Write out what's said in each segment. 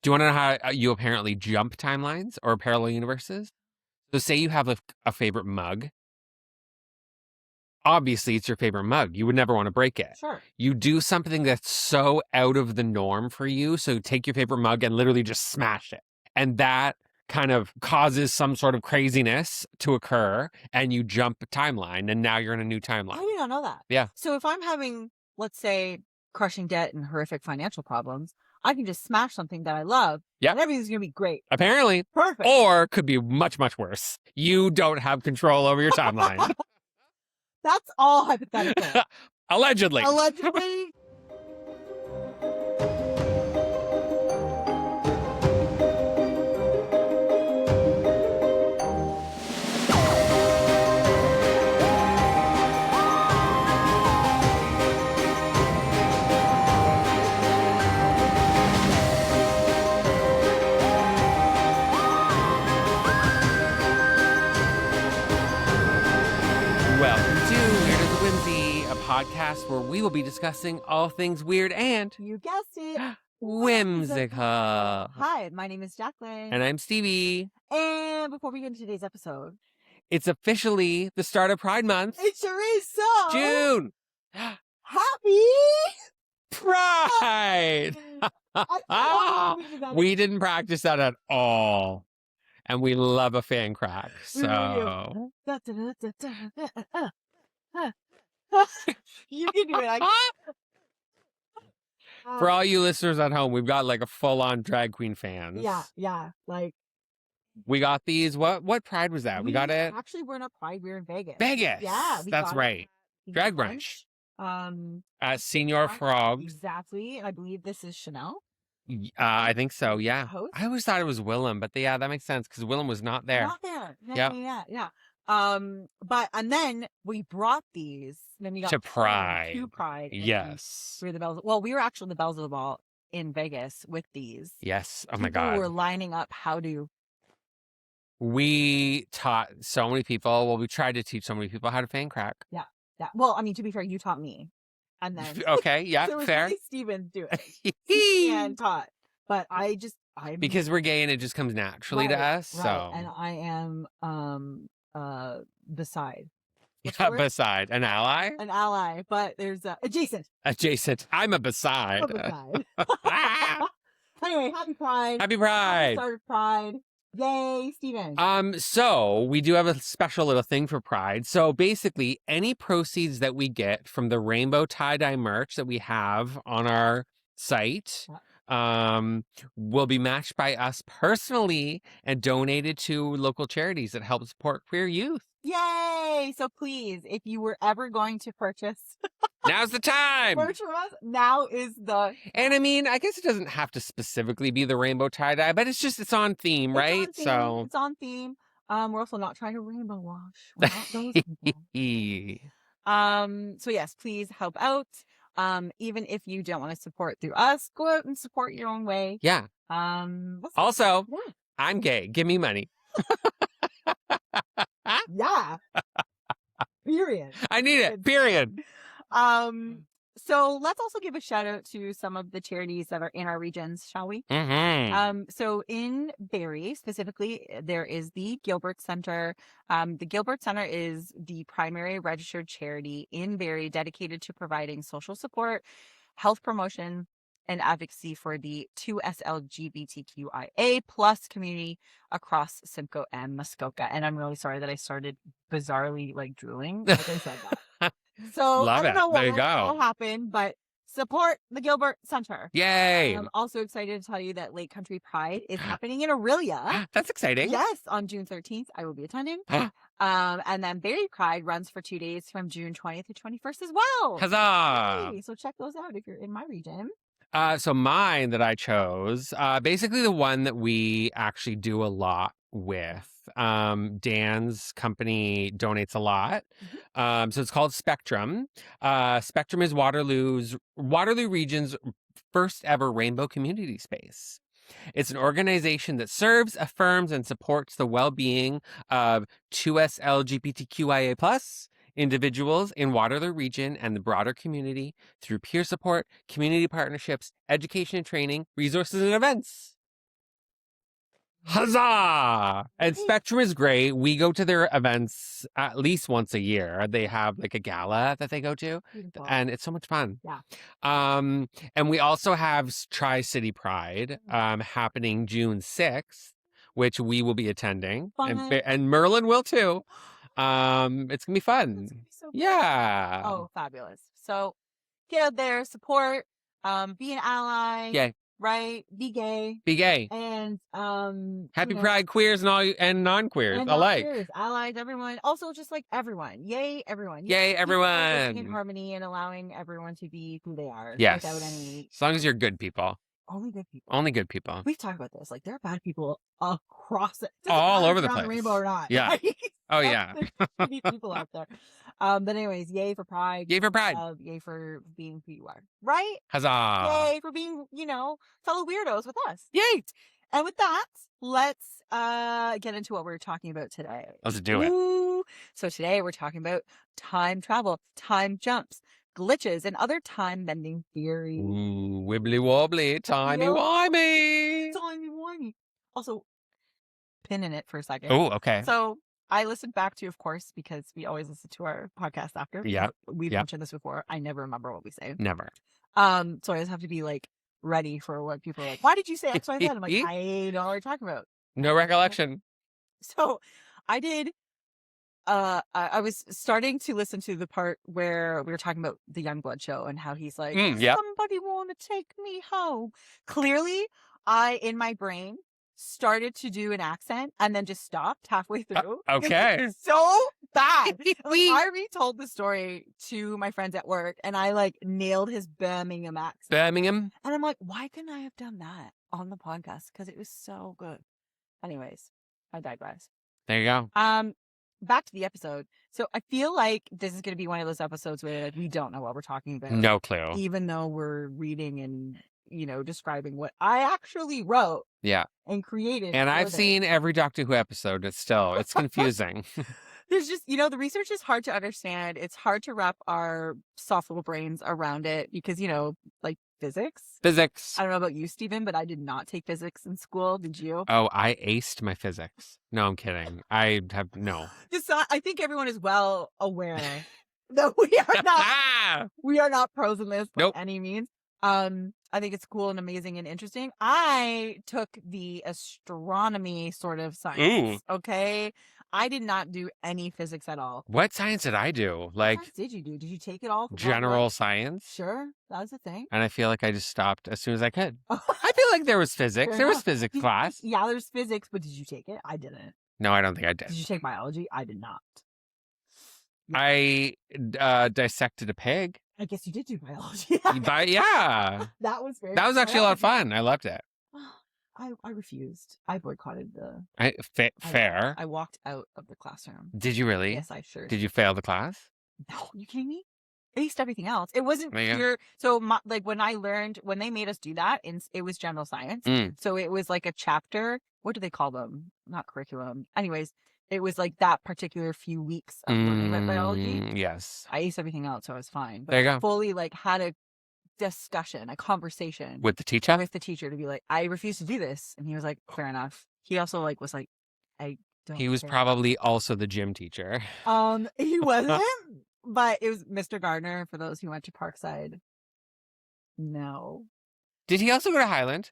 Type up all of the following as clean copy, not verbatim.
Do you want to know how you apparently jump timelines or parallel universes? So say you have a favorite mug. Obviously, it's your favorite mug. You would never want to break it. Sure. You do something that's so out of the norm for you. So take your favorite mug and literally just smash it. And that kind of causes some sort of craziness to occur, and you jump a timeline, and now you're in a new timeline. I did not know that. Yeah. So if I'm having, let's say, crushing debt and horrific financial problems, I can just smash something that I love. Yeah. And everything's going to be great. Apparently. Perfect. Or could be much, much worse. You don't have control over your timeline. That's all hypothetical. Allegedly. Allegedly. Welcome to Weird as a Whimsy, a podcast where we will be discussing all things weird and You guessed it. whimsical. Hi, my name is Jacqueline. And I'm Stevie. And before we get into today's episode, It's officially the start of Pride Month. it sure is so. June. Happy Pride. We didn't practice that at all. And we love a fan crack. We really So You can do it. for all you listeners at home, we've got like a full-on drag queen fans. Yeah. Like We got these. What Pride was that? We got it. Actually, we're in a Pride. We're in Vegas. Vegas. Yeah, That's right. Drag brunch. Senior Frogs. Exactly. I believe this is Chanel. I think so. Yeah. Host? I always thought it was Willem, but yeah, that makes sense because Willem was not there. Not there. Yep. Yeah. And then we brought these. Then we got To Pride. To Pride. and Yes. We were the bells. Well, we were actually the bells of the ball in Vegas with these. Yes. Oh my People God. were lining up how to. We taught so many people. Well, we tried to teach so many people how to fan crack. Yeah. Well, I mean, to be fair, you taught me, and then Okay. Yeah. so it was Fair. really Steven do it. And taught, but I'm Because we're gay and it just comes naturally to us. right. So And I am beside. What's the yeah, word? beside an ally, An ally, but there's adjacent. adjacent. I'm a beside. I'm beside. Anyway, happy Pride. Happy Happy Pride. start of Pride. Yay, Steven. So we do have a special little thing for Pride. So basically, any proceeds that we get from the rainbow tie-dye merch that we have on our site, will be matched by us personally and donated to local charities that help support queer youth. Yay! So please, if you were ever going to purchase Now's the time. merch from us, now is the And I mean, I guess it doesn't have to specifically be the rainbow tie-dye, but it's on theme, right? It's on theme. We're also not trying to rainbow wash. We're not those people. So yes, please help out. Even if you don't want to support through us, go out and support your own way. Yeah. Also, I'm gay. Give me money. Yeah. Period. I need it. Period. So let's also give a shout out to some of the charities that are in our regions, shall we? Mm-hmm. So in Barrie specifically, there is the Gilbert Center. The Gilbert Center is the primary registered charity in Barrie dedicated to providing social support, health promotion, and advocacy for the 2SLGBTQIA plus community across Simcoe and Muskoka. And I'm really sorry that I started bizarrely like drooling like I said that. So Love I don't know it. There you what go. will happen, but support the Gilbert Center. Yay. I'm also excited to tell you that Lake Country Pride is happening in Aurelia. That's exciting. Yes, on June 13th. I will be attending. And then Barrie Pride runs for 2 days from June 20th to 21st as well. Huzzah. Yay. So check those out if you're in my region. So mine that I chose, basically the one that we actually do a lot with. Dan's company donates a lot. So it's called Spectrum. Spectrum is Waterloo region's first ever rainbow community space. It's an organization that serves, affirms, and supports the well-being of 2SLGBTQIA plus individuals in Waterloo region and the broader community through peer support, community partnerships, education and training, resources, and events. Huzzah! And Right. Spectrum is great. We go to their events at least once a year. They have like a gala that they go to, Beautiful. and it's so much fun. Yeah. And we also have Tri-City Pride happening June 6th, which we will be attending. Fun. And Merlin will too. It's gonna be fun. That's gonna be so good. Yeah. Oh, fabulous. So get out there, support, be an ally. Yay. Right? Be gay. Be gay. And Happy Pride, queers and non-queers alike. Non-queers, allies, everyone. Also, just like everyone. Yay, everyone. Yay, everyone. In harmony and allowing everyone to be who they are. Yes. Without any. As long as you're good people. Only good people. Only good people. We've talked about this. Like, there are bad people across it. All over the place. Rainbow or not. Yeah. Right? Oh, yeah. There's people out there. But anyways, yay for Pride. Yay for Pride. Yay for being who you are. Right? Huzzah. Yay for being, fellow weirdos with us. Yay. And with that, let's get into what we're talking about today. Let's do it. Ooh. So today we're talking about time travel, time jumps, glitches, and other time-bending theories. Ooh, wibbly wobbly, timey-wimey. Timey-wimey. Also, pin in it for a second. Oh, okay. So I listened back to, of course, because we always listen to our podcast after. Yeah. We've mentioned this before. I never remember what we say. Never. So I just have to be like ready for what people are like. Why did you say X, Y, Z? I'm like, I don't know what you're talking about. No recollection. So I did. I was starting to listen to the part where we were talking about the Youngblood show and how he's like, somebody want to take me home. Clearly, in my brain, started to do an accent and then just stopped halfway through. Okay. So bad. I retold the story to my friends at work and I nailed his Birmingham accent. Birmingham? And I'm like, why couldn't I have done that on the podcast? Because it was so good. Anyways, I digress. There you go. Back to the episode. So I feel like this is going to be one of those episodes where we don't know what we're talking about. No clue. Even though we're reading and, describing what I actually wrote. Yeah. And created. And I've seen every Doctor Who episode. It's confusing. There's just, the research is hard to understand. It's hard to wrap our soft little brains around it because, physics. Physics. I don't know about you, Stephen, but I did not take physics in school. Did you? Oh, I aced my physics. No, I'm kidding. I have no. I think everyone is well aware that we are not pros in this by any means. I think it's cool and amazing and interesting. I took the astronomy sort of science. Ooh. Okay. I did not do any physics at all. What science did I do? What science did you do? Did you take it all? General science? Sure. That was a thing. And I feel like I just stopped as soon as I could. I feel like there was physics. There was physics class. Yeah, there's physics, but did you take it? I didn't. No, I don't think I did. Did you take biology? I did not. I dissected a pig. I guess you did do biology. Yeah. That was very. That was actually a lot of fun. I loved it. I refused. I boycotted the. Fair. I walked out of the classroom. Did you really? Yes, I sure. Did you fail the class? No, are you kidding me? I aced everything else. It wasn't pure. So, when they made us do that, it was general science. So it was like a chapter. What do they call them? Not curriculum. Anyways, it was like that particular few weeks of learning about biology. Yes. I aced everything else, so I was fine. But there you go. Fully had a discussion, a conversation with the teacher. To be like, I refuse to do this, and he was like, fair enough. He also was like, I don't. He was probably also the gym teacher. He wasn't. But it was Mr. Gardner, for those who went to Parkside. No. Did he also go to Highland?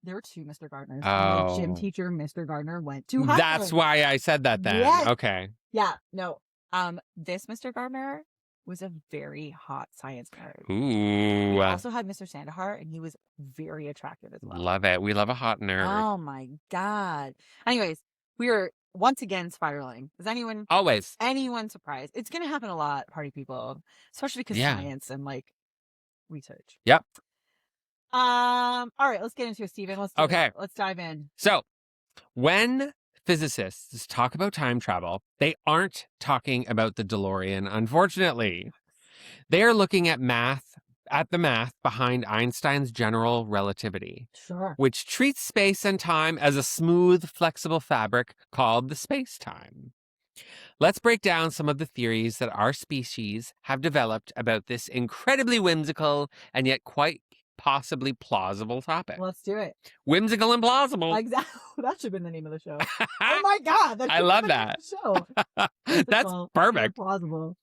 There were two Mr. Gardners. Oh. The gym teacher, Mr. Gardner, went to Highland. That's why I said that then. Yes. Okay. Yeah, no. This Mr. Gardner was a very hot science nerd. Ooh. We also had Mr. Sandahar, and he was very attractive as well. Love it. We love a hot nerd. Oh, my God. Anyways, we were once again spiraling. Is anyone surprised? It's going to happen a lot, party people, especially because science and research. Yep. All right, let's get into it, Stephen. Let's dive in. So, when physicists talk about time travel, they aren't talking about the DeLorean, unfortunately. They are looking at the math behind Einstein's general relativity, which treats space and time as a smooth, flexible fabric called the space-time. Let's break down some of the theories that our species have developed about this incredibly whimsical and yet quite possibly plausible topic. Let's do it. Whimsical and plausible. Exactly. That should have been the name of the show. Oh my God. I love that. Show. That's perfect. Plausible.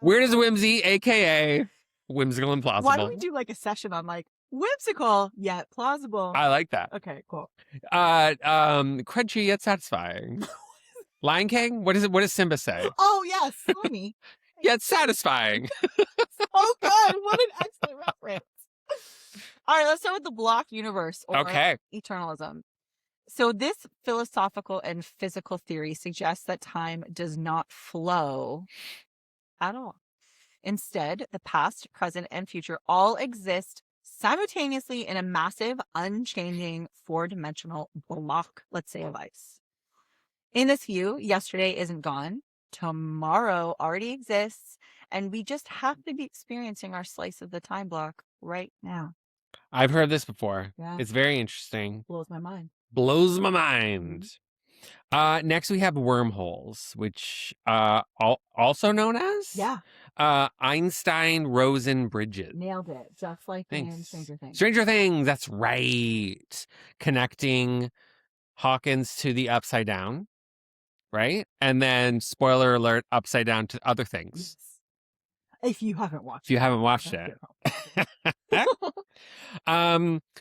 Weird as Whimsy, A.K.A. Whimsical and plausible. Why don't we do like a session on like whimsical yet plausible? I like that. Okay, cool. Crunchy yet satisfying. Lion King? What is it? What does Simba say? Oh yes, slimy. Yet satisfying. Oh God, what an excellent reference. All right, let's start with the block universe or eternalism. So this philosophical and physical theory suggests that time does not flow at all. Instead, the past, present, and future all exist simultaneously in a massive, unchanging, four-dimensional block, let's say, of ice. In this view, yesterday isn't gone. Tomorrow already exists, and we just have to be experiencing our slice of the time block right now. I've heard this before. Yeah. It's very interesting. Blows my mind. Blows my mind. Next, we have wormholes, which also known as Einstein-Rosen bridges. Nailed it. Just like in Stranger Things. Stranger Things, that's right. Connecting Hawkins to the Upside Down, right? And then, spoiler alert, Upside Down to other things. Yes. If you haven't watched it.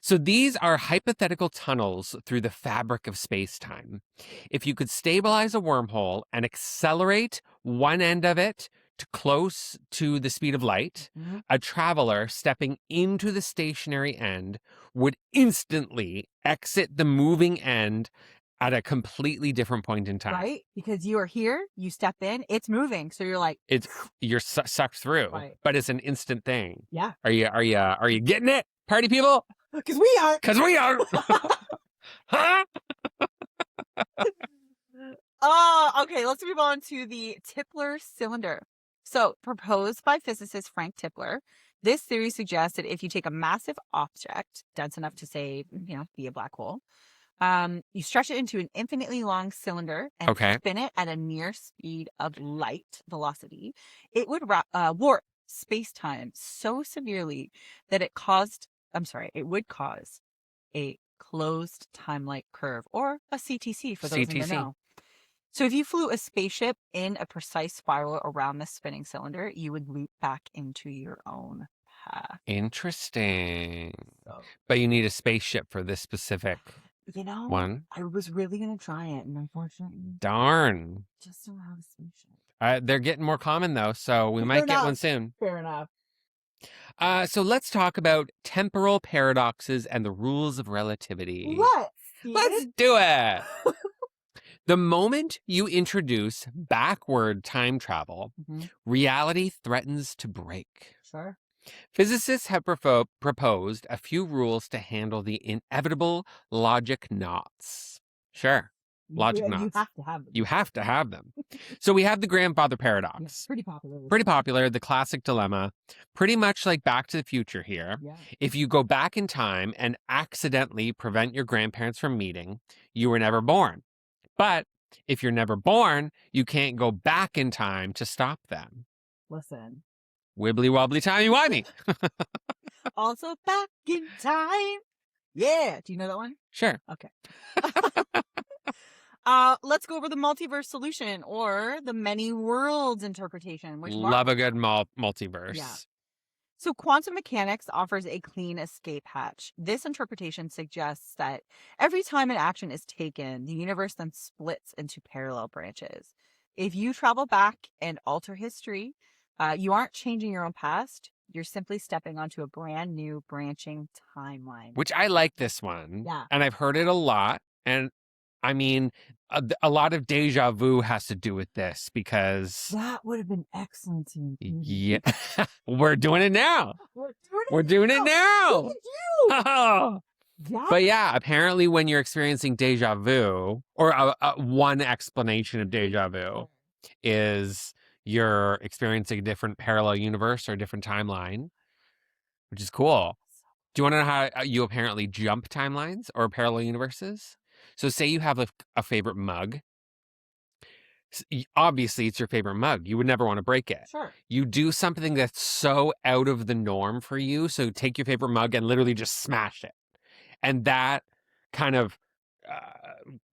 So these are hypothetical tunnels through the fabric of space-time. If you could stabilize a wormhole and accelerate one end of it to close to the speed of light, a traveler stepping into the stationary end would instantly exit the moving end at a completely different point in time. Right? Because you are here, you step in, it's moving. So you're like, you're sucked through, right. But it's an instant thing. Yeah. Are you getting it, party people? Because we are. Huh? Okay, let's move on to the Tipler Cylinder. So, proposed by physicist Frank Tipler, this theory suggests that if you take a massive object, dense enough to say, be a black hole, you stretch it into an infinitely long cylinder and spin it at a near speed of light velocity, it would warp space-time so severely that it would cause a closed time-like curve, or a CTC for those who know. So if you flew a spaceship in a precise spiral around the spinning cylinder, you would loop back into your own path. Interesting. But you need a spaceship for this specific one. I was really going to try it, and unfortunately... Darn. Just don't have a spaceship. They're getting more common, though, so we might get one soon. Fair enough. So let's talk about temporal paradoxes and the rules of relativity. Let's do it. The moment you introduce backward time travel, reality threatens to break. Sure. Physicists have proposed a few rules to handle the inevitable logic knots. Sure. Logic knots. You have to have them. You have to have them. So we have the grandfather paradox. Pretty popular. Pretty popular, the classic dilemma. Pretty much like Back to the Future here. Yeah. If you go back in time and accidentally prevent your grandparents from meeting, you were never born. But if you're never born, you can't go back in time to stop them. Listen. Wibbly wobbly timey-wimey. Also back in time. Yeah. Do you know that one? Sure. Okay. Let's go over the multiverse solution, or the many worlds interpretation. Love a good multiverse. Yeah. So quantum mechanics offers a clean escape hatch. This interpretation suggests that every time an action is taken, the universe then splits into parallel branches. If you travel back and alter history, you aren't changing your own past. You're simply stepping onto a brand new branching timeline. Which I like this one. Yeah. And I've heard it a lot. And I mean, a lot of deja vu has to do with this, because that would have been excellent to me. Yeah. We're doing it now. We're doing it now. Look at you. Oh. Yeah. But yeah, apparently when you're experiencing deja vu, or one explanation of deja vu is you're experiencing a different parallel universe or a different timeline, which is cool. Do you want to know how you apparently jump timelines or parallel universes? So say you have a favorite mug. Obviously, it's your favorite mug. You would never want to break it. Sure. You do something that's so out of the norm for you. So take your favorite mug and literally just smash it. And that kind of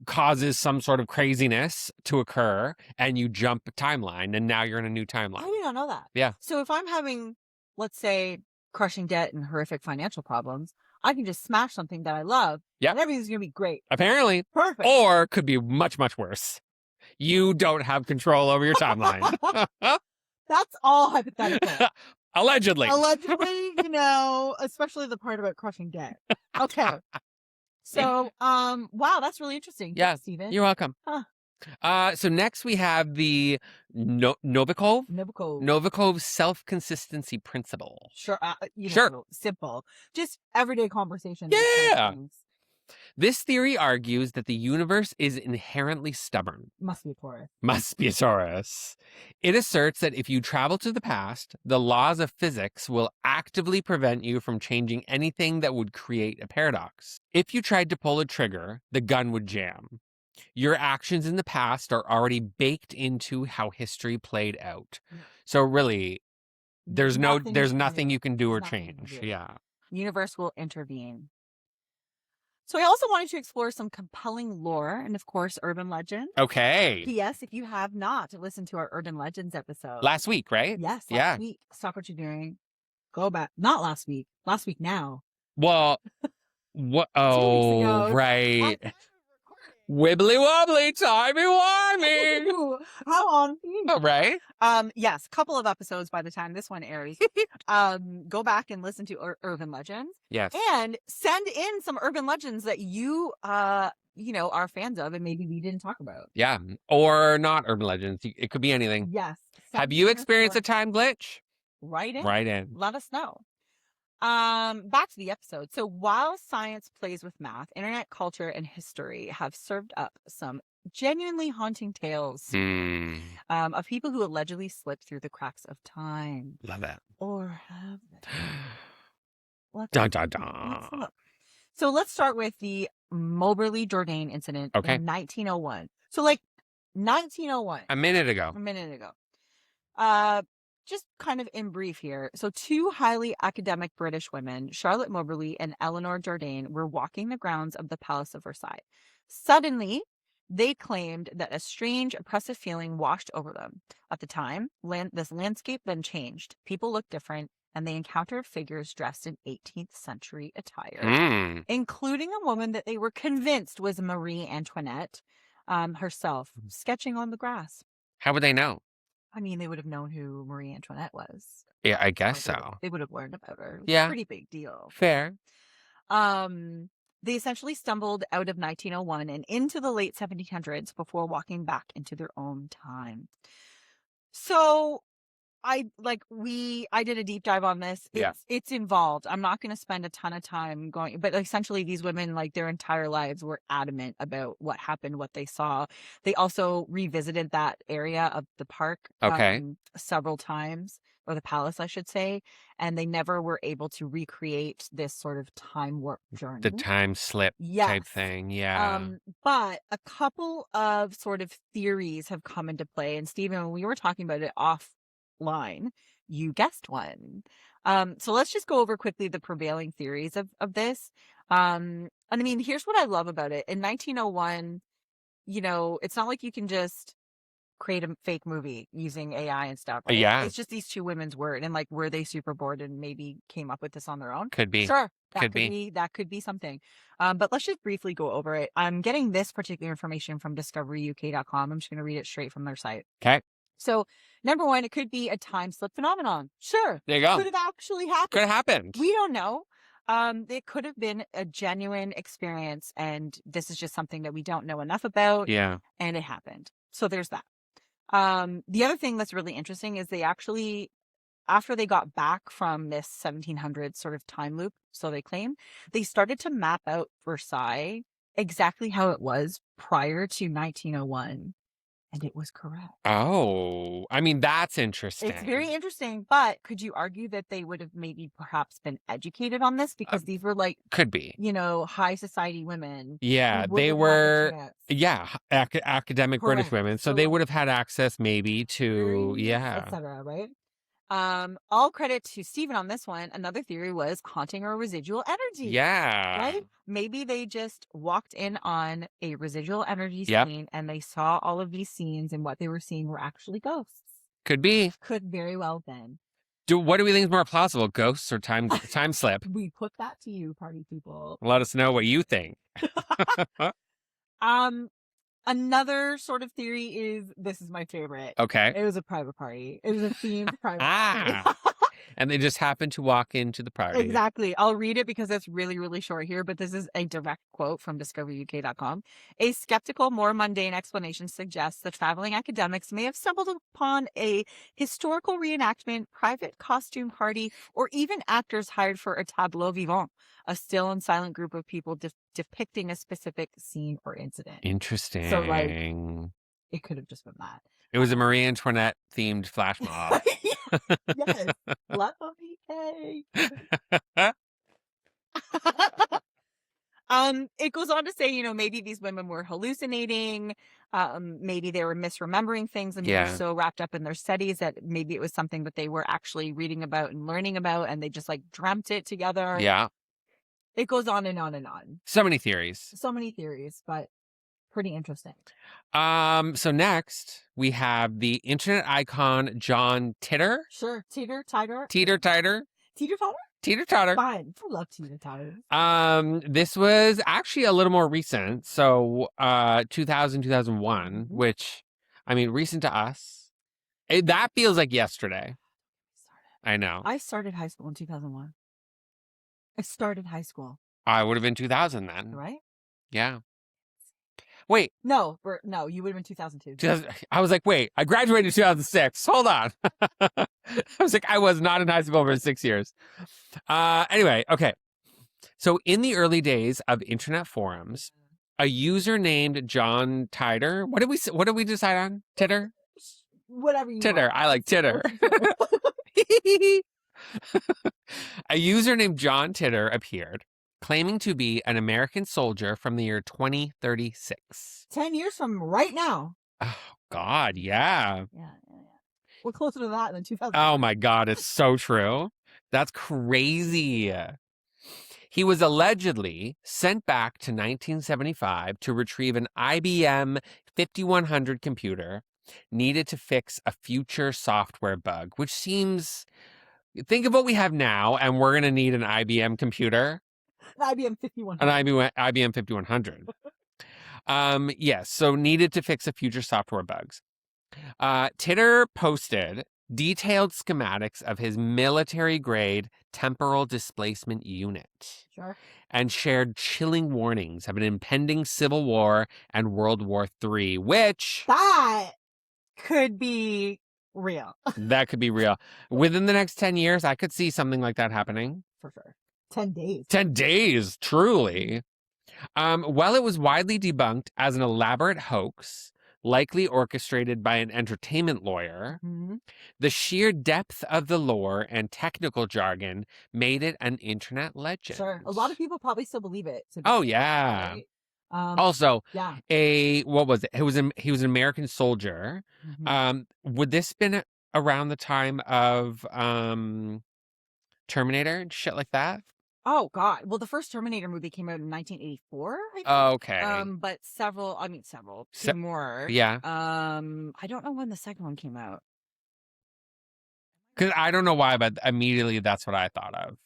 causes some sort of craziness to occur, and you jump a timeline, and now you're in a new timeline. I did not know that. Yeah. So if I'm having, let's say, crushing debt and horrific financial problems, I can just smash something that I love. Yeah. And everything's going to be great. Apparently. Perfect. Or could be much, much worse. You don't have control over your timeline. That's all hypothetical. Allegedly. Allegedly, especially the part about crushing debt. Okay. So, wow, that's really interesting. Yeah. Thanks, Steven. You're welcome. Huh. So next we have the Novikov self-consistency principle. Sure. Sure. Simple. Just everyday conversation. Yeah. This theory argues that the universe is inherently stubborn. Must be a Taurus. Must be a Taurus. It asserts that if you travel to the past, the laws of physics will actively prevent you from changing anything that would create a paradox. If you tried to pull a trigger, the gun would jam. Your actions in the past are already baked into how history played out. So really, there's nothing you can do or change. Yeah. Universe will intervene. So I also wanted to explore some compelling lore and, of course, urban legends. Okay. P.S. If you have not listened to our urban legends episode. Last week, right? Yes, last week. Stop what you're doing. Go back. Not last week. Last week now. Well, what? Oh, ago. right. Wibbly wobbly, timey-wimey. How on? Oh, right? Yes, a couple of episodes by the time this one airs. Go back and listen to urban legends. Yes. And send in some urban legends that you are fans of and maybe we didn't talk about. Yeah. Or not urban legends. It could be anything. Yes. Have you experienced a time glitch? Write in. Write in. Let us know. Back to the episode. So while science plays with math, internet culture and history have served up some genuinely haunting tales of people who allegedly slipped through the cracks of time. Love that. Or have they? Dun, dun, dun. Let's look. So let's start with the Moberly Jourdain incident in 1901. So 1901. A minute ago. Just kind of in brief here. So two highly academic British women, Charlotte Moberly and Eleanor Jourdain, were walking the grounds of the Palace of Versailles. Suddenly, they claimed that a strange, oppressive feeling washed over them. At the time, this landscape then changed. People looked different, and they encountered figures dressed in 18th century attire, including a woman that they were convinced was Marie Antoinette herself, sketching on the grass. How would they know? I mean, they would have known who Marie Antoinette was. Yeah, I guess so. They would have learned about her. Yeah. A pretty big deal. Fair. They essentially stumbled out of 1901 and into the late 1700s before walking back into their own time. So I did a deep dive on this. It's involved. I'm not going to spend a ton of time going, but essentially these women, their entire lives were adamant about what happened, what they saw. They also revisited that area of the park several times, or the palace, I should say, and they never were able to recreate this sort of time warp journey. The time slip type thing. Yeah. But a couple of sort of theories have come into play. And Stephen, when we were talking about it offline, you guessed one. So let's just go over quickly the prevailing theories of this. And I mean, here's what I love about it. In 1901, it's not like you can just create a fake movie using AI and stuff. Right? Yeah. It's just these two women's word. And were they super bored and maybe came up with this on their own? Could be. Sure. That could be something. But let's just briefly go over it. I'm getting this particular information from discoveryuk.com. I'm just going to read it straight from their site. Okay. So, number one, it could be a time slip phenomenon. Sure. There you go. Could have actually happened. Could have happened. We don't know. It could have been a genuine experience, and this is just something that we don't know enough about. Yeah. And it happened. So there's that. The other thing that's really interesting is they actually, after they got back from this 1700s sort of time loop, so they claim, they started to map out Versailles exactly how it was prior to 1901. and it was correct. Oh, I mean, that's interesting. It's very interesting, but could you argue that they would have maybe perhaps been educated on this because these were like, could be. high society women? Yeah, who they wouldn't have had the were, chance. academic British Correct. women. So So, they like, would have had access maybe to, yeah. etc. Right? All credit to Stephen on this one. Another theory was haunting or residual energy. Yeah. Right? Maybe they just walked in on a residual energy Yep. scene and they saw all of these scenes, and what they were seeing were actually ghosts. Could be. Could very well been. What do we think is more plausible, ghosts or time slip? We put that to you, party people. Let us know what you think. Another sort of theory is, this is my favorite. Okay. It was a private party. It was a themed private party. And they just happened to walk into the party. Exactly. I'll read it because it's really, really short here, but this is a direct quote from discoveryuk.com. A skeptical, more mundane explanation suggests the traveling academics may have stumbled upon a historical reenactment, private costume party, or even actors hired for a tableau vivant, a still and silent group of people depicting a specific scene or incident. Interesting. So, like, it could have just been that. It was a Marie Antoinette themed flash mob. Yes. Let me It goes on to say, maybe these women were hallucinating. Maybe they were misremembering things, and they were so wrapped up in their studies that maybe it was something that they were actually reading about and learning about, and they just like dreamt it together. Yeah. It goes on and on and on. So many theories. So many theories, but pretty interesting. So next we have the internet icon John Titor. Sure. Teeter-totter. Teeter-totter. Teeter-totter? Teeter-totter. Fine. I love teeter-totters. This was actually a little more recent. So 2000, 2001, which, I mean, recent to us. That feels like yesterday. I know. I started high school in 2001. I started high school. I would have been 2000 then. Right? Yeah. Wait. No, you would have been 2002. I was like, wait, I graduated in 2006. Hold on. I was like, I was not in high school for 6 years. Anyway, okay. So in the early days of internet forums, a user named John Titor. What did we decide on? Titter? Whatever you Titter. want. I like Titter. A user named John Titor appeared, claiming to be an American soldier from the year 2036. 10 years from right now. Oh, God, yeah. Yeah. We're closer to that than 2000. Oh, my God, it's so true. That's crazy. He was allegedly sent back to 1975 to retrieve an IBM 5100 computer needed to fix a future software bug, which seems... Think of what we have now, and we're going to need an IBM computer. An IBM 5100. An IBM 5100. Yes, so needed to fix a future software bugs. Titor posted detailed schematics of his military-grade temporal displacement unit. Sure. And shared chilling warnings of an impending civil war and World War III, which... That could be real. That could be real. Within the next 10 years, I could see something like that happening. For sure. 10 days. 10 days, truly. While it was widely debunked as an elaborate hoax, likely orchestrated by an entertainment lawyer, the sheer depth of the lore and technical jargon made it an internet legend. Sure. A lot of people probably still believe it. Oh, yeah. Right? Also, yeah. What was it? He was an American soldier. Would this been around the time of Terminator and shit like that? Oh, God. Well, the first Terminator movie came out in 1984, I think. Okay. But two more. Yeah. I don't know when the second one came out. Because I don't know why, but immediately that's what I thought of.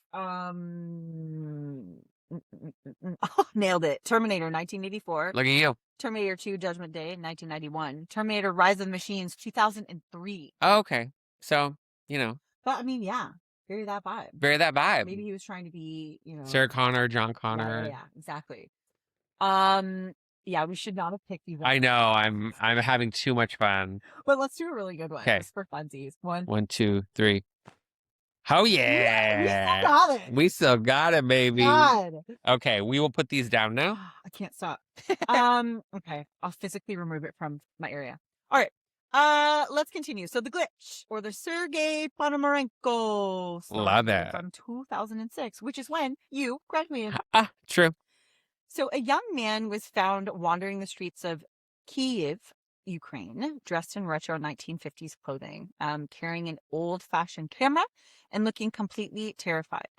Nailed it. Terminator, 1984. Look at you. Terminator 2, Judgment Day, 1991. Terminator, Rise of the Machines, 2003. Oh, okay. So, But, I mean, yeah. Very that vibe. Very that vibe. Maybe he was trying to be, Sarah Connor, John Connor. Yeah, exactly. Yeah, we should not have picked these. I know. I'm having too much fun. But let's do a really good one. Okay. Just for funsies. 1, 2, 3. Oh, yeah. We still got it, baby. God. Okay, we will put these down now. I can't stop. Okay, I'll physically remove it from my area. All right. Let's continue. So the glitch, or the Sergei Ponomarenko Love story it. from 2006, which is when you graduated. True. So a young man was found wandering the streets of Kyiv, Ukraine, dressed in retro 1950s clothing, carrying an old-fashioned camera and looking completely terrified.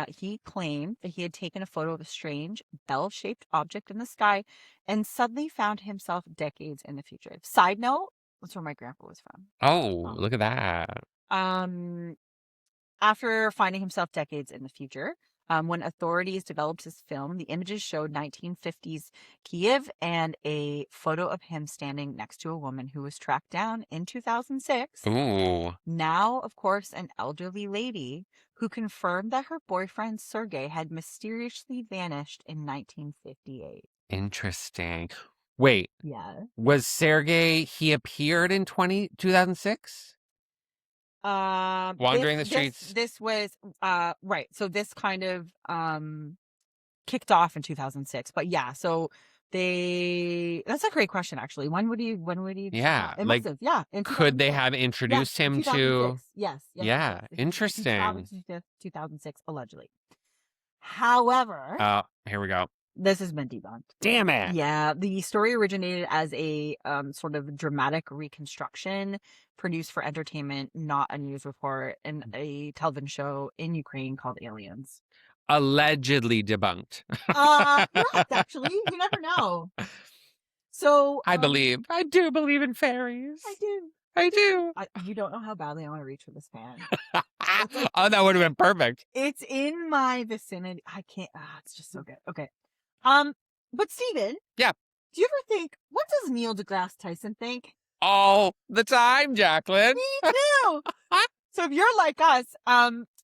He claimed that he had taken a photo of a strange bell-shaped object in the sky and suddenly found himself decades in the future. Side note, that's where my grandpa was from. Oh, look at that. After finding himself decades in the future, when authorities developed his film, the images showed 1950s Kiev and a photo of him standing next to a woman who was tracked down in 2006. Ooh. Now, of course, an elderly lady who confirmed that her boyfriend Sergei had mysteriously vanished in 1958. Interesting. Wait, Yeah. was Sergey, he appeared in 2006? Wandering the streets. This was right. So this kind of kicked off in 2006. But yeah, so that's a great question actually. When would he Yeah, it like, must have, yeah, in could they 2006. have Yes, introduced in him to 2006. Yes. Yeah, He interesting. traveled to 2006 allegedly. However, Here we go. this has been debunked. Damn it. Yeah, the story originated as a sort of dramatic reconstruction produced for entertainment, not a news report, in a television show in Ukraine called Aliens. Allegedly debunked. Correct, actually. You never know. So I do believe in fairies. I do. I do. You don't know how badly I want to reach for this fan. Oh, that would have been perfect. It's in my vicinity. I can't. It's just so good. Okay. But Steven. Yeah. Do you ever think, what does Neil deGrasse Tyson think? All the time, Jacqueline. Me too. So if you're like us,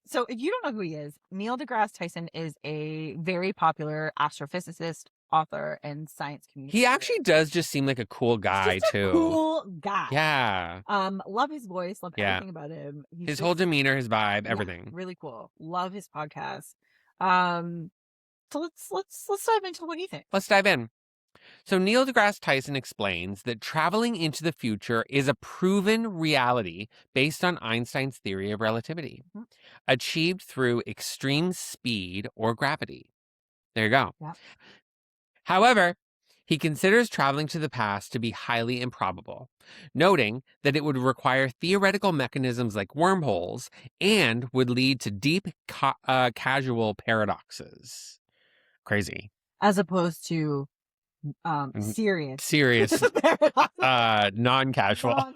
so if you don't know who he is, Neil deGrasse Tyson is a very popular astrophysicist, author, and science communicator. He actually does just seem like a cool guy, He's just a too. cool guy. Yeah. Love his voice, love everything about him. His whole demeanor, his vibe, everything. Really cool. Love his podcast. So let's dive into what you think. Let's dive in. So Neil deGrasse Tyson explains that traveling into the future is a proven reality based on Einstein's theory of relativity, achieved through extreme speed or gravity. There you go. Yeah. However, he considers traveling to the past to be highly improbable, noting that it would require theoretical mechanisms like wormholes and would lead to deep casual paradoxes. Crazy. As opposed to serious non-casual.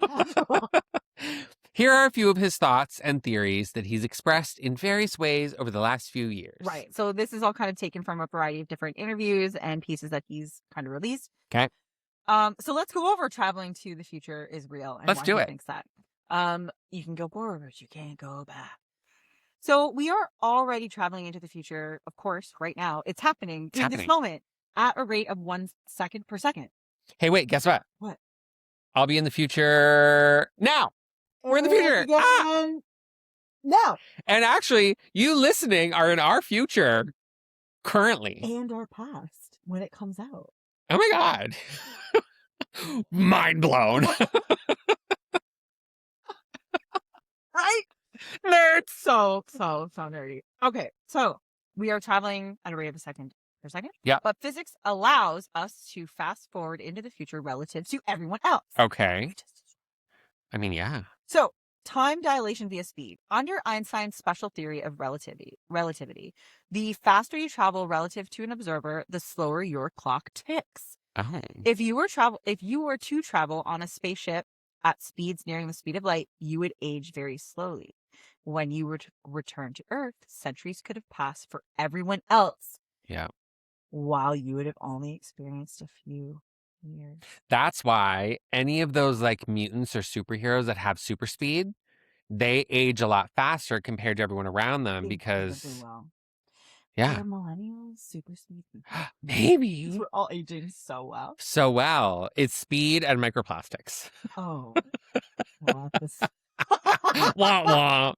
Here are a few of his thoughts and theories that he's expressed in various ways over the last few years. Right. So this is all kind of taken from a variety of different interviews and pieces that he's kind of released. Okay. So let's go over traveling to the future is real and let's why do he it. thinks that. You can go forward, you can't go back. So we are already traveling into the future, of course, right now. It's happening in this moment at a rate of 1 second per second. Hey, wait, guess what? What? I'll be in the future now. We're in the future. Now. And actually, you listening are in our future currently. And our past when it comes out. Oh my God. Mind blown. Right? Nerds. So nerdy. Okay, so we are traveling at a rate of a second per second. Yeah. But physics allows us to fast forward into the future relative to everyone else. Okay. I mean, yeah. So time dilation via speed. Under Einstein's special theory of relativity, the faster you travel relative to an observer, the slower your clock ticks. Oh. If you were to travel on a spaceship at speeds nearing the speed of light, you would age very slowly. When you were to return to Earth, centuries could have passed for everyone else. Yeah. While you would have only experienced a few years. That's why any of those like mutants or superheroes that have super speed, they age a lot faster compared to everyone around them because well. Yeah. Are millennials super speed? Maybe. We're all aging so well. So well. It's speed and microplastics. Oh. Well, Wah, wah.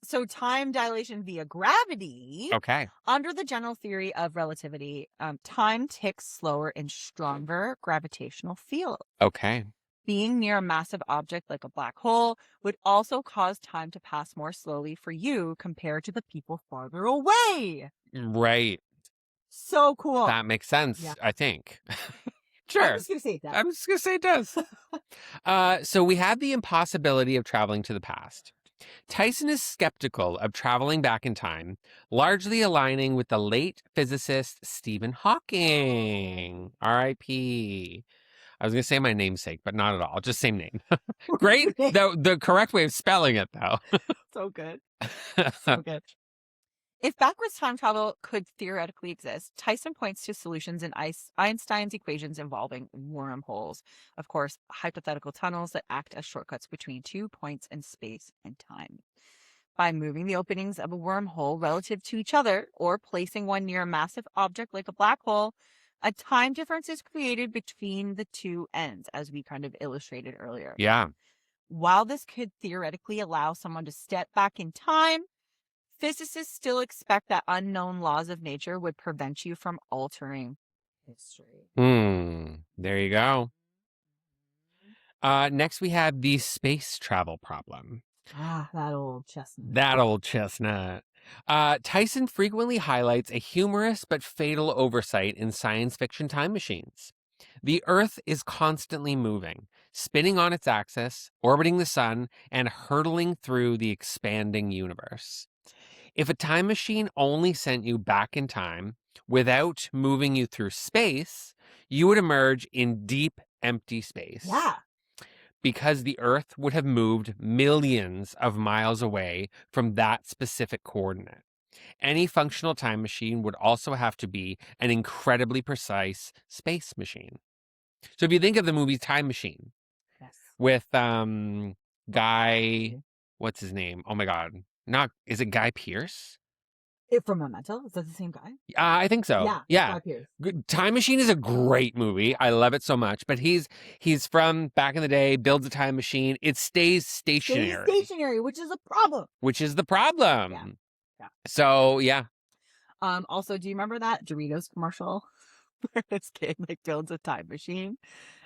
So time dilation via gravity. Okay. Under the general theory of relativity, time ticks slower in stronger gravitational fields. Okay. Being near a massive object like a black hole would also cause time to pass more slowly for you compared to the people farther away. Right. So cool. That makes sense, Yeah. I think. I'm Sure. just going to say that. I'm just going to say it does. So we have the impossibility of traveling to the past. Tyson is skeptical of traveling back in time, largely aligning with the late physicist Stephen Hawking. R.I.P. I was going to say my namesake, but not at all. Just same name. Great. The correct way of spelling it, though. So good. So good. If backwards time travel could theoretically exist, Tyson points to solutions in Einstein's equations involving wormholes. Of course, hypothetical tunnels that act as shortcuts between 2 points in space and time. By moving the openings of a wormhole relative to each other or placing one near a massive object like a black hole, a time difference is created between the two ends, as we kind of illustrated earlier. Yeah. While this could theoretically allow someone to step back in time, physicists still expect that unknown laws of nature would prevent you from altering history. There you go. Next, we have the space travel problem. That old chestnut. That old chestnut. Tyson frequently highlights a humorous but fatal oversight in science fiction time machines. The Earth is constantly moving, spinning on its axis, orbiting the sun, and hurtling through the expanding universe. If a time machine only sent you back in time without moving you through space, you would emerge in deep, empty space. Yeah. Because the Earth would have moved millions of miles away from that specific coordinate. Any functional time machine would also have to be an incredibly precise space machine. So if you think of the movie Time Machine, Yes. with Guy, what's his name? Oh my God. Is it Guy Pearce? From Memento? Is that the same guy? I think so. Yeah. Guy Pearce. Time Machine is a great movie. I love it so much. But he's from back in the day, builds a time machine. It stays stationary. Which is a problem. Which is the problem. Yeah. So, yeah. Also, do you remember that Doritos commercial where this kid like builds a time machine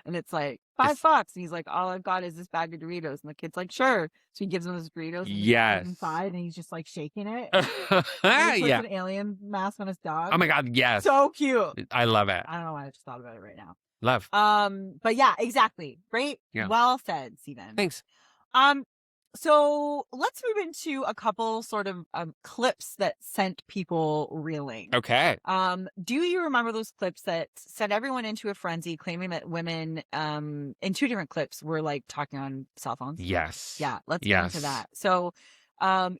and it's like $5 and he's like, all I've got is this bag of Doritos, and the kid's like, sure. So he gives him his Doritos and he's inside and he's just like shaking it. And he puts an alien mask on his dog. Oh my God, yes. So cute. I love it. I don't know why I just thought about it right now. Love. But yeah, exactly. Great. Yeah. Well said, Steven. Thanks. So let's move into a couple sort of clips that sent people reeling. Okay. Do you remember those clips that sent everyone into a frenzy, claiming that women in 2 different clips were like talking on cell phones? Yes. Yeah, let's get into that. So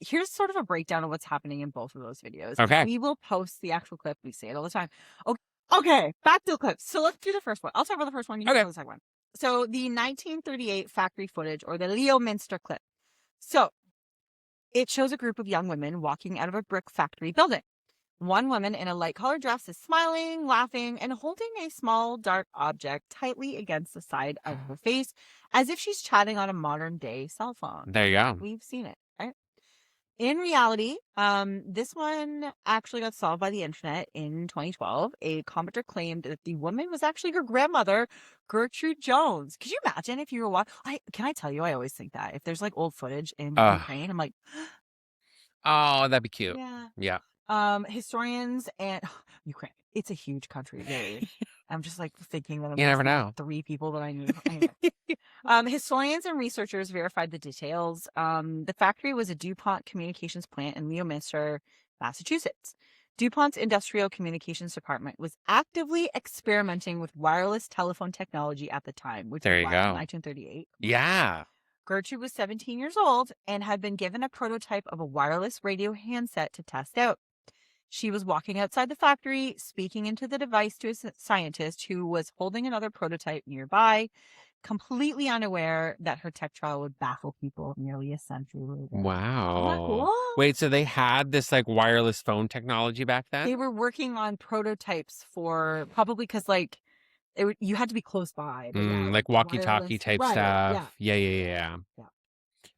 here's sort of a breakdown of what's happening in both of those videos. Okay. We will post the actual clip. We say it all the time. Okay, back to the clips. So let's do the first one. I'll talk about the first one. You can do the second one. So the 1938 factory footage, or the Leominster clip. So it shows a group of young women walking out of a brick factory building. One woman in a light-colored dress is smiling, laughing, and holding a small, dark object tightly against the side of her face, as if she's chatting on a modern-day cell phone. There you go. We've seen it, right? In reality, this one actually got solved by the internet in 2012. A commenter claimed that the woman was actually her grandmother, Gertrude Jones. Could you imagine if you were watching? Can I tell you, I always think that if there's like old footage in Ukraine, I'm like, oh, that'd be cute. Yeah. Historians and Ukraine, it's a huge country, really. I'm just like thinking that you never know. 3 people that I knew. Anyway. Historians and researchers verified the details. The factory was a DuPont communications plant in Leominster, Massachusetts. DuPont's industrial communications department was actively experimenting with wireless telephone technology at the time, which was 1938. Yeah. Gertrude was 17 years old and had been given a prototype of a wireless radio handset to test out. She was walking outside the factory, speaking into the device to a scientist who was holding another prototype nearby, completely unaware that her tech trial would baffle people nearly a century later. Wow. Isn't that cool? Wait, so they had this like wireless phone technology back then? They were working on prototypes for probably because like you had to be close by. But yeah, like walkie-talkie type stuff. Yeah.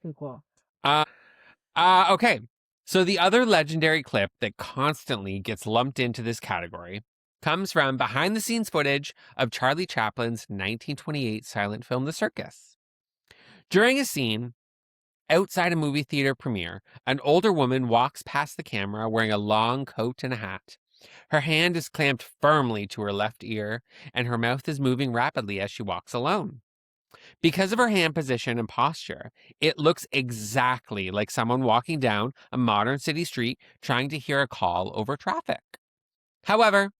Pretty cool. Okay. So the other legendary clip that constantly gets lumped into this category comes from behind-the-scenes footage of Charlie Chaplin's 1928 silent film, The Circus. During a scene outside a movie theater premiere, an older woman walks past the camera wearing a long coat and a hat. Her hand is clamped firmly to her left ear, and her mouth is moving rapidly as she walks alone. Because of her hand position and posture, it looks exactly like someone walking down a modern city street trying to hear a call over traffic. However,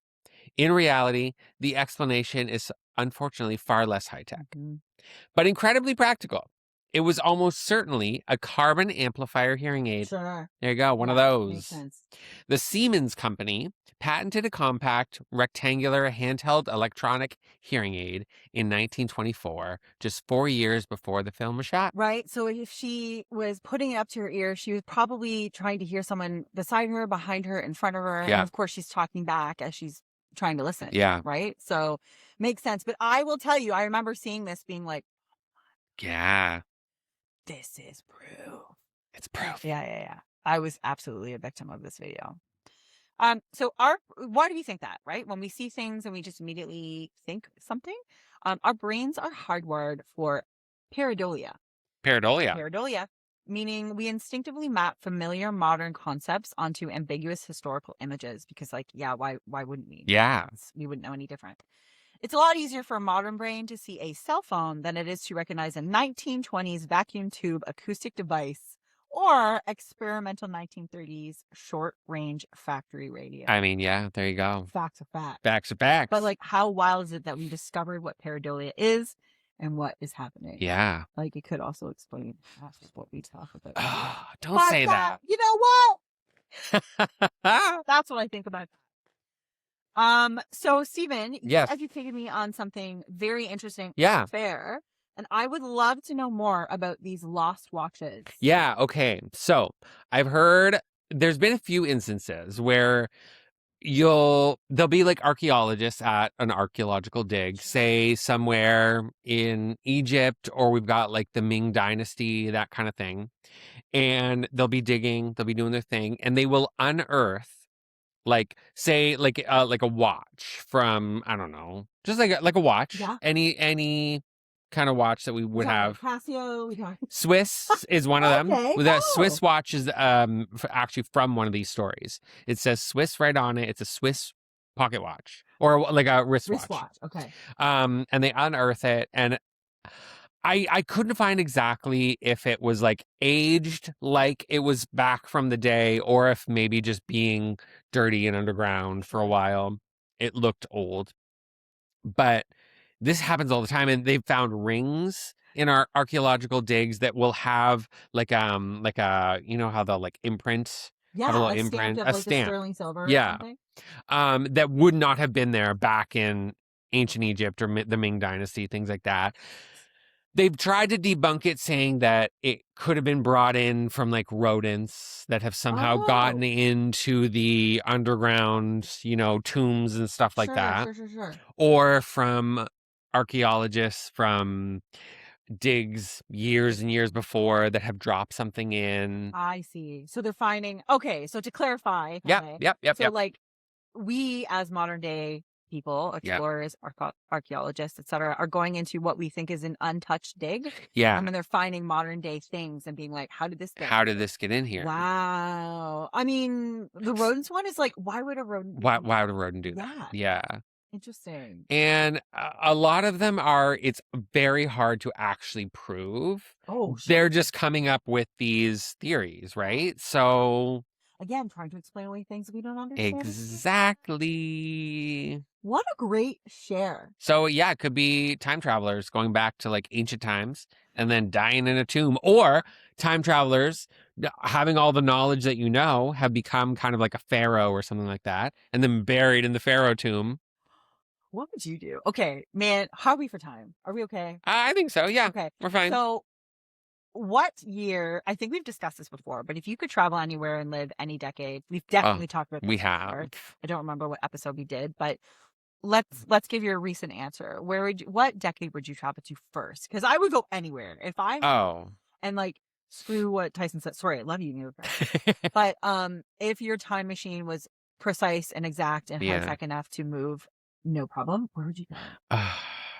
in reality, the explanation is unfortunately far less high-tech, but incredibly practical. It was almost certainly a carbon amplifier hearing aid. Sure. There you go, one of Makes those. sense. The Siemens company patented a compact, rectangular, handheld electronic hearing aid in 1924, just 4 years before the film was shot. Right. So if she was putting it up to her ear, she was probably trying to hear someone beside her, behind her, in front of her. Yeah. And of course, she's talking back as she's trying to listen. Yeah. Right. So makes sense. But I will tell you, I remember seeing this being like, Yeah. this is proof. It's proof. Yeah. I was absolutely a victim of this video. So why do we think that, right? When we see things and we just immediately think something, our brains are hardwired for pareidolia. Pareidolia. Pareidolia, meaning we instinctively map familiar modern concepts onto ambiguous historical images because, like, yeah, why wouldn't we? Yeah. We wouldn't know any different. It's a lot easier for a modern brain to see a cell phone than it is to recognize a 1920s vacuum tube acoustic device or experimental 1930s short-range factory radio. I mean, yeah, there you go. Facts are facts. Facts are facts. But, like, how wild is it that we discovered what pareidolia is and what is happening? Yeah. Like, it could also explain half of what we talk about. Don't say that. You know what? That's what I think about. So Stephen, Yes. you educated me on something very interesting. Yeah. Fair. And I would love to know more about these lost watches. Yeah, okay. So I've heard there's been a few instances where there'll be like archaeologists at an archaeological dig, say somewhere in Egypt, or we've got like the Ming Dynasty, that kind of thing. And they'll be digging, they'll be doing their thing, and they will unearth like say like a watch from, I don't know, just like a watch. Yeah. Any kind of watch that we would have. Casio. Swiss is one of them. Okay. That Swiss watch is actually from one of these stories. It says Swiss right on it. It's a Swiss pocket watch or like a wristwatch. Okay. And they unearth it, and I couldn't find exactly if it was like aged like it was back from the day, or if maybe just being dirty and underground for a while, it looked old. But this happens all the time, and they've found rings in our archaeological digs that will have like a, you know how they'll like imprint, have a little imprint, a stamp, sterling silver. Yeah. Or something. That would not have been there back in ancient Egypt or the Ming Dynasty, things like that. They've tried to debunk it, saying that it could have been brought in from like rodents that have somehow gotten into the underground, you know, tombs and stuff like that. Sure. Or from archaeologists from digs years and years before that have dropped something in. I see. So they're finding. Okay. So to clarify. Yep. So like we as modern day people, explorers, archaeologists, etc., are going into what we think is an untouched dig. Yeah. And they're finding modern day things and being like, how did this get in here? Wow. I mean, the rodents one is like, why would a rodent why would a rodent do that? Yeah. Interesting. And a lot of them it's very hard to actually prove. Oh, sure. They're just coming up with these theories, right? So again, trying to explain away things we don't understand. Exactly. What a great share. So yeah, it could be time travelers going back to like ancient times and then dying in a tomb, or time travelers having all the knowledge that you know have become kind of like a pharaoh or something like that, and then buried in the pharaoh tomb. What would you do? Okay, man, how are we for time? Are we okay? I think so, yeah. Okay. We're fine. So what year, I think we've discussed this before, but if you could travel anywhere and live any decade, we've definitely talked about this before. I don't remember what episode we did, but let's give you a recent answer. What decade would you travel to first? Because I would go anywhere. If I and like screw what Tyson said. Sorry, I love you, Neil deGrasse. But if your time machine was precise and exact and high Yeah. tech enough to move, no problem. Where would you go?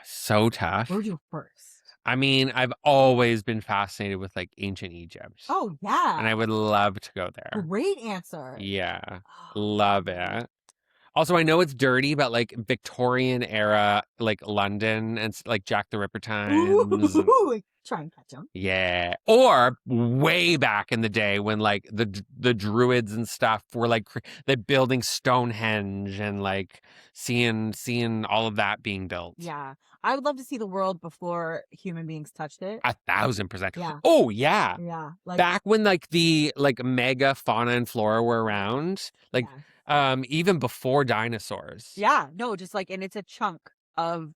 So tough. Where would you go first? I mean, I've always been fascinated with like ancient Egypt. Oh yeah. And I would love to go there. Great answer. Yeah. Oh, Love it. Also, I know it's dirty, but like Victorian era, like London and like Jack the Ripper times. Ooh, try and catch him. Yeah. Or way back in the day when like the druids and stuff were like the building Stonehenge and like seeing all of that being built. Yeah. I would love to see the world before human beings touched it. 1,000%. Yeah. Oh yeah. Yeah. Like Back when like the like mega fauna and flora were around, like even before dinosaurs. Yeah. No, just like, and it's a chunk of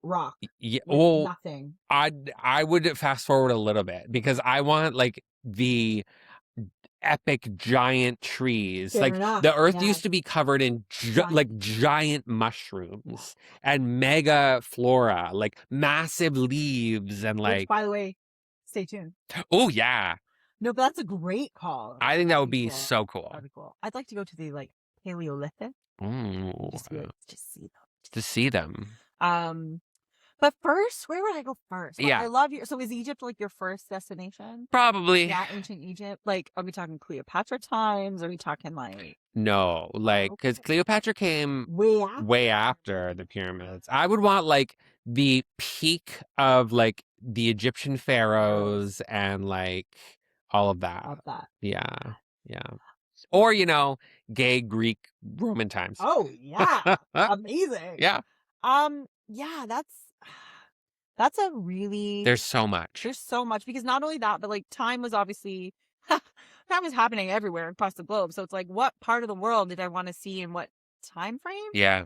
rock. Yeah. Well, nothing. I would fast forward a little bit because I want like the epic giant trees. Fair like enough. the earth used to be covered in like giant mushrooms and mega flora, like massive leaves and like. Which, by the way, stay tuned. Oh yeah. No, but that's a great call. I think that would be so cool. That'd be cool. I'd like to go to the like Paleolithic. Just see them. To see them. But first, where would I go first? Like, Yeah. I love your. So is Egypt like your first destination? Probably. Yeah, ancient Egypt. Like, are we talking Cleopatra times? Are we talking like? No, like because Cleopatra came way after the pyramids. I would want like the peak of like the Egyptian pharaohs and like all of that. Yeah. Or gay Greek Roman times. Oh yeah, amazing. Yeah. Yeah, that's a really. There's so much. Because not only that, but like time was obviously time was happening everywhere across the globe. So it's like, what part of the world did I want to see in what time frame? Yeah.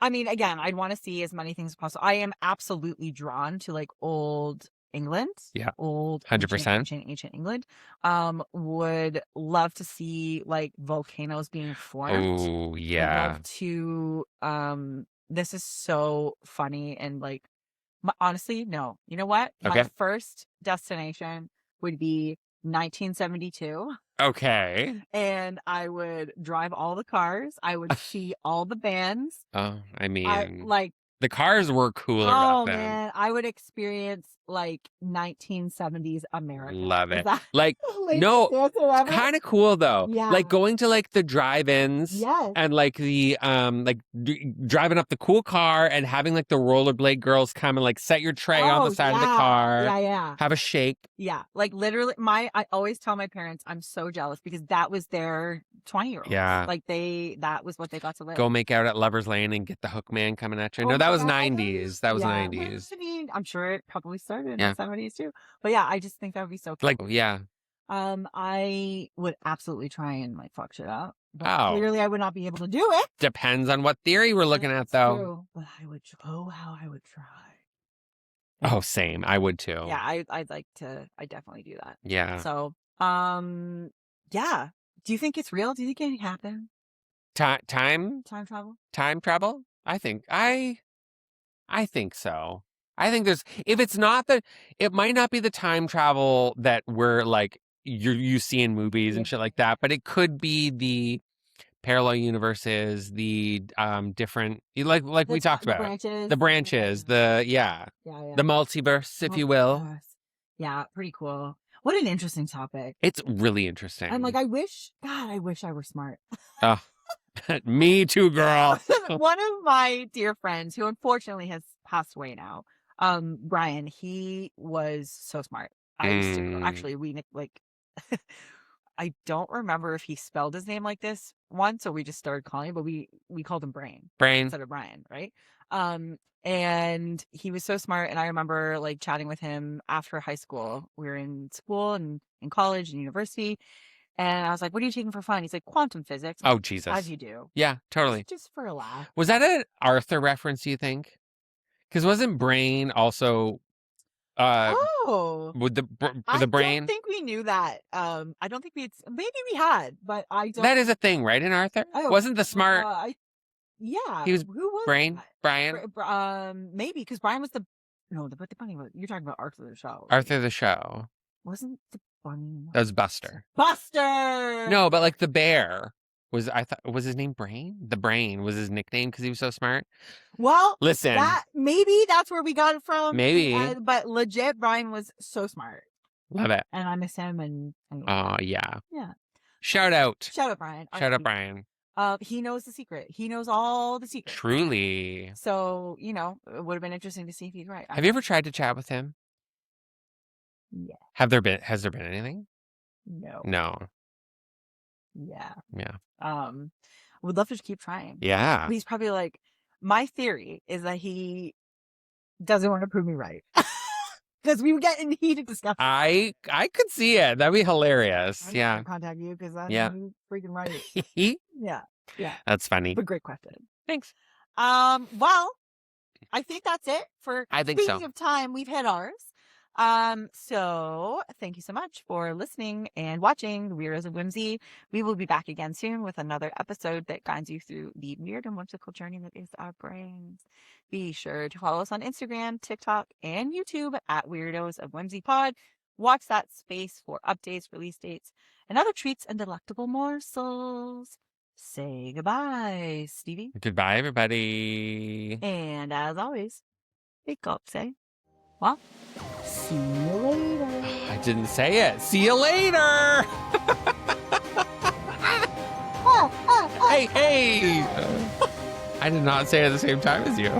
I mean, again, I'd want to see as many things as possible. I am absolutely drawn to like old England. Yeah. Old 100%. Ancient England. Would love to see like volcanoes being formed. Oh yeah. Would love to this is so funny and like honestly, no. You know what? Okay. My first destination would be 1972. Okay. And I would drive all the cars. I would see all the bands. Oh, I mean, like the cars were cooler oh back then. man, I would experience like 1970s America. Love it. That like no, kind of cool though. Yeah. Like going to like the drive-ins. Yes. And like the driving up the cool car and having like the rollerblade girls come and like set your tray on the side of the car. Yeah. Have a shake. Yeah. Like literally I always tell my parents I'm so jealous because that was their 20-year-olds. Yeah. Like that was what they got to live. Go make out at Lover's Lane and get the hook man coming at you. No, that was 90s. That was 90s. I mean, I'm sure it probably started in the 70s too. But yeah, I just think that would be so cool. Like, yeah. I would absolutely try and like fuck shit up. But clearly I would not be able to do it. Depends on what theory we're looking at though. True. But how I would try. Oh, same. I would too. Yeah, I'd like to I definitely do that. Yeah. So yeah. Do you think it's real? Do you think it can happen? Time travel? Time travel? I think so. I think if it's not it might not be the time travel that we're like you see in movies and shit like that, but it could be the parallel universes, the different like we talked about the branches, the multiverse, if you will. Yeah, pretty cool. What an interesting topic. It's really interesting. And like I wish I were smart. Me too, girl. One of my dear friends who unfortunately has passed away now, Brian, he was so smart. I used to actually we like I don't remember if he spelled his name like this once, so we just started calling him, but we called him Brain instead of Brian, right? And he was so smart, and I remember like chatting with him after high school. We were in school and in college and university, and I was like, "What are you taking for fun?" He's like, "Quantum physics." Oh Jesus! As you do, yeah, totally. Just for a laugh. Was that an Arthur reference? Do you think? Because wasn't Brain also? With the brain. I don't think we knew that. I don't think maybe we had, but I don't. That is a thing, right? In Arthur, wasn't the smart? Yeah, he was. Who was Brain? Brian? Maybe because Brian was the. No, the funny one. You're talking about Arthur the show. Right? Arthur the show. Wasn't the bunny? That was Buster. Buster! No, but like the bear was, I thought, was his name Brain? The Brain was his nickname because he was so smart. Well, Listen, maybe that's where we got it from. Maybe. But legit, Brian was so smart. love it. And I miss him. And Oh, yeah. yeah. Shout out. Shout out, Brian. Shout out, Brian. He knows the secret. He knows all the secrets. Truly. So, it would have been interesting to see if he's right. Have you ever tried to chat with him? Yeah. Has there been anything? No. No. Yeah. Yeah. Would love to keep trying. Yeah. But he's probably like, my theory is that he doesn't want to prove me right. Because we would get in heated discussion. I could see it. That'd be hilarious. I'm Yeah. gonna contact you because that's Yeah. freaking right. Yeah. That's funny. But great question. Thanks. Well, I think that's it for I think so. speaking of time, we've hit ours. So thank you so much for listening and watching Weirdos of Whimsy. We will be back again soon with another episode that guides you through the weird and whimsical journey that is our brains. Be sure to follow us on Instagram, TikTok, and YouTube at Weirdos of Whimsy Pod. Watch that space for updates, release dates, and other treats and delectable morsels. Say goodbye, Stevie. Goodbye, everybody. And as always, pick up, say, well, see you later. I didn't say it. See you later. Hey. I did not say it at the same time as you.